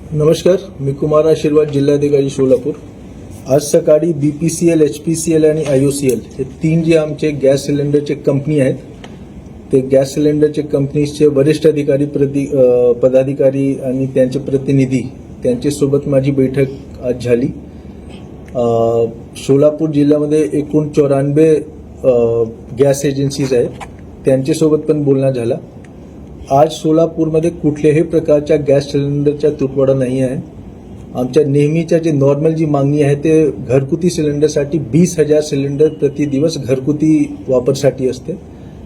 नमस्कार, मी कुमार आशीर्वाद, जिल्हाधिकारी सोलापूर. आज सकाळी BPCL, HPCL आणि IOCL हे तीन जे आमचे गॅस सिलेंडरचे कंपनी आहेत, ते गॅस सिलेंडरचे कंपनीचे वरिष्ठ अधिकारी, पदाधिकारी आणि त्यांचे प्रतिनिधी त्यांच्यासोबत माझी बैठक आज झाली. सोलापूर जिल्ह्यामध्ये एकूण 94 गॅस एजन्सीज आहेत, त्यांच्यासोबत पण बोलणं झाला. आज सोलापूरमध्ये कुठल्याही प्रकारच्या गॅस सिलेंडरचा तुटवडा नाही आहे. आमच्या नेहमीच्या जे नॉर्मल जी मागणी आहे ते घरगुती सिलेंडरसाठी 20,000 सिलेंडर प्रति दिवस घरगुती वापरसाठी असते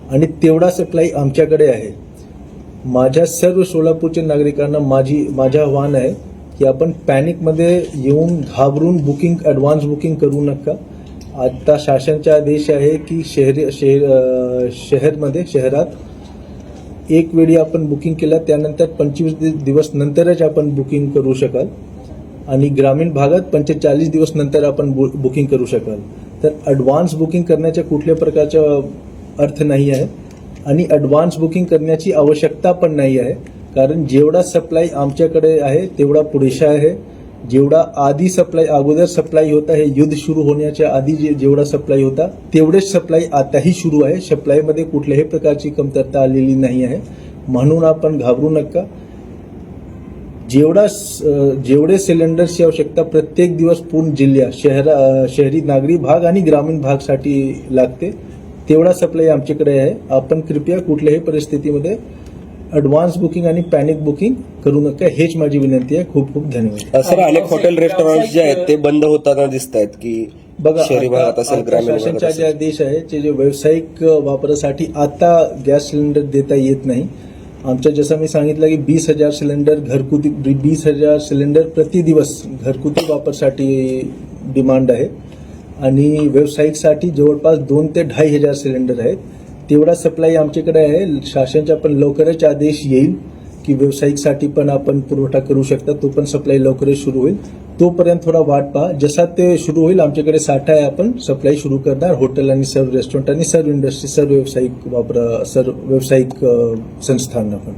आणि तेवढा सप्लाय आमच्याकडे आहे. माझ्या सर्व सोलापूरच्या नागरिकांना माझं आव्हान आहे की आपण पॅनिकमध्ये येऊन घाबरून ॲडव्हान्स बुकिंग करू नका. आता शासनाचा आदेश आहे की शहरात एक वेळी आपण बुकिंग केलं त्यानंतर 25 दिवस नंतरच आपण बुकिंग करू शकाल आणि ग्रामीण भागात 45 दिवस नंतर आपण बुकिंग करू शकाल. तर ॲडव्हान्स बुकिंग करण्याच्या कुठल्या प्रकारचा अर्थ नाही आहे आणि ॲडव्हान्स बुकिंग करण्याची आवश्यकता पण नाही आहे, कारण जेवढा सप्लाय आमच्याकडे आहे तेवढा पुरेसा आहे. जेवढा आधी अगोदर सप्लाय होता, हे युद्ध सुरू होण्याच्या आधी जेवढा सप्लाय होता तेवढेच सप्लाय आताही सुरू आहे. सप्लायमध्ये कुठल्याही प्रकारची कमतरता आलेली नाही आहे, म्हणून आपण घाबरू नका. जेवढे सिलेंडर्सची आवश्यकता प्रत्येक दिवस पूर्ण जिल्ह्यात शहरी नागरी भाग आणि ग्रामीण भागसाठी लागते तेवढा सप्लाय आमच्याकडे आहे. आपण कृपया कुठल्याही परिस्थितीमध्ये ॲडव्हान्स बुकिंग आणि पॅनिक बुकिंग करू नका, हेच माझी विनंती आहे. खूप खूप धन्यवाद. सर, अनेक हॉटेल रेस्टॉरंट जे आहेत ते बंद होताना दिसत आहेत की बघा, शहरी भागात असेल, ग्रामीण शासनाचा जे आदेश आहे ते जे व्यावसायिक वापरासाठी आता गॅस सिलेंडर देता येत नाही. आमच्या जसं मी सांगितलं की 20,000 सिलेंडर घरगुती 20,000 सिलेंडर प्रति दिवस घरगुती वापरासाठी डिमांड आहे आणि व्यावसायिकसाठी जवळपास 2 ते 2,500 सिलेंडर आहेत. तेवढा सप्लाय आमच्याकडे आहे. शासनाचा पण लवकरच आदेश येईल की व्यावसायिकसाठी पण आपण पुरवठा करू शकता, तो पण सप्लाय लवकरच सुरू होईल. तोपर्यंत थोडा वाट पहा. जसा ते सुरू होईल आमच्याकडे साठा आहे, आपण सप्लाय सुरू करणार. हॉटेल आणि सर्व रेस्टॉरंट आणि सर्व इंडस्ट्री, सर्व व्यावसायिक संस्थांना पण.